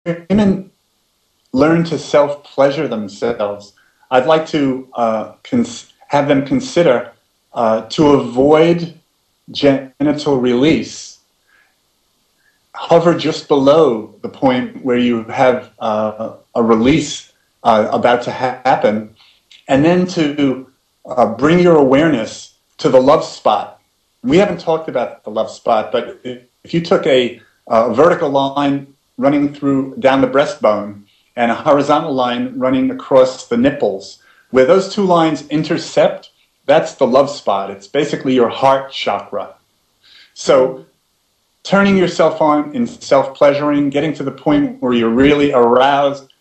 women learn to self-pleasure themselves, I'd like to have them consider to avoid genital release, hover just below the point where you have a release about to happen, and then to bring your awareness to the love spot. We haven't talked about the love spot, but if you took a vertical line running down the breastbone and a horizontal line running across the nipples, where those two lines intercept, that's the love spot. It's basically your heart chakra. So turning yourself on in self-pleasuring, getting to the point where you're really aroused,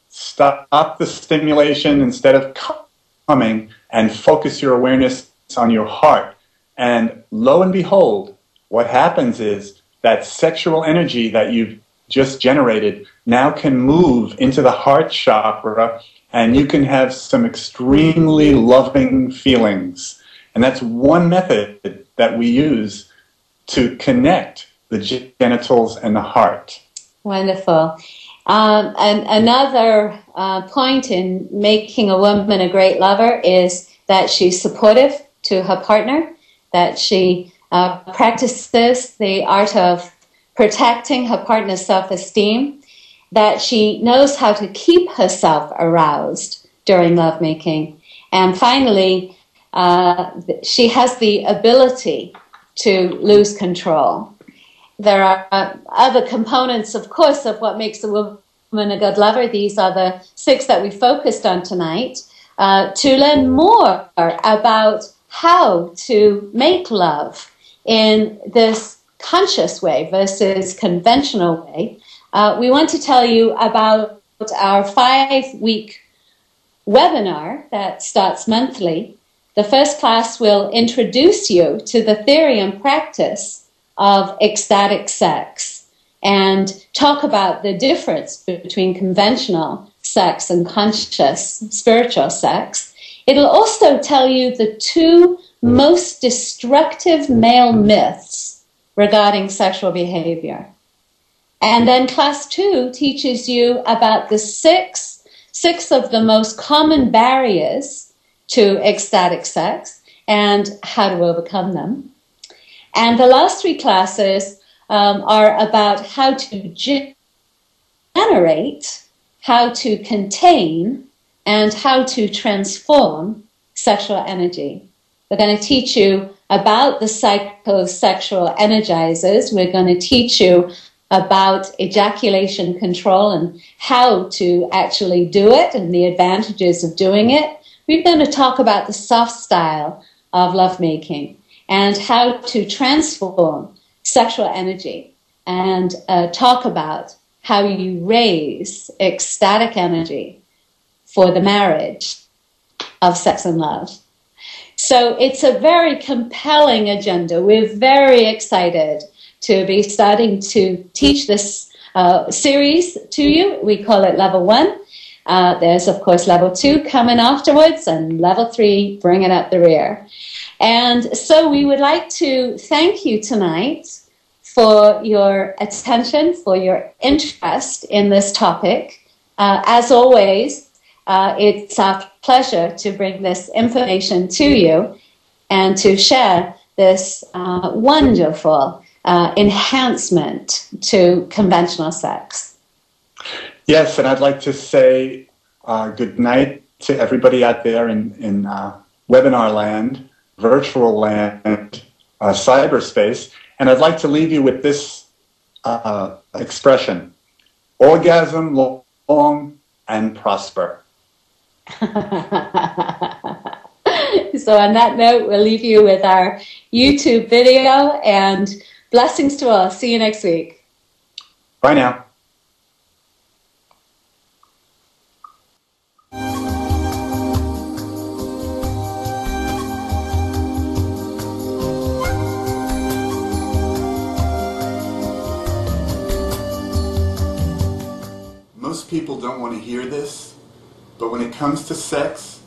stop the stimulation instead of coming, and focus your awareness on your heart. And lo and behold, what happens is that sexual energy that you've just generated now can move into the heart chakra, and you can have some extremely loving feelings. And that's one method that we use to connect the genitals and the heart. Wonderful. And another point in making a woman a great lover is that she's supportive to her partner, that she practices the art of protecting her partner's self-esteem, that she knows how to keep herself aroused during lovemaking, and finally, she has the ability to lose control. There are other components, of course, of what makes a woman a good lover. These are the 6 that we focused on tonight. To learn more about how to make love in this conscious way versus conventional way, we want to tell you about our 5-week webinar that starts monthly. The first class will introduce you to the theory and practice of ecstatic sex and talk about the difference between conventional sex and conscious spiritual sex. It'll also tell you the 2 most destructive male myths regarding sexual behavior. And then class 2 teaches you about the six of the most common barriers to ecstatic sex and how to overcome them. And the last 3 classes are about how to generate, how to contain, and how to transform sexual energy. We're going to teach you about the psychosexual energizers. We're going to teach you about ejaculation control and how to actually do it and the advantages of doing it. We're going to talk about the soft style of lovemaking and how to transform sexual energy, and talk about how you raise ecstatic energy for the marriage of sex and love. So it's a very compelling agenda. We're very excited to be starting to teach this series to you. We call it Level 1. There's, of course, Level 2 coming afterwards, and Level 3 bringing up the rear. And so we would like to thank you tonight for your attention, for your interest in this topic. As always, it's our pleasure to bring this information to you and to share this wonderful enhancement to conventional sex. Yes, and I'd like to say good night to everybody out there in webinar land, virtual land, cyberspace. And I'd like to leave you with this expression: orgasm long and prosper. So on that note, we'll leave you with our YouTube video, and blessings to all. See you next week. Bye now. Most people don't want to hear this, but when it comes to sex,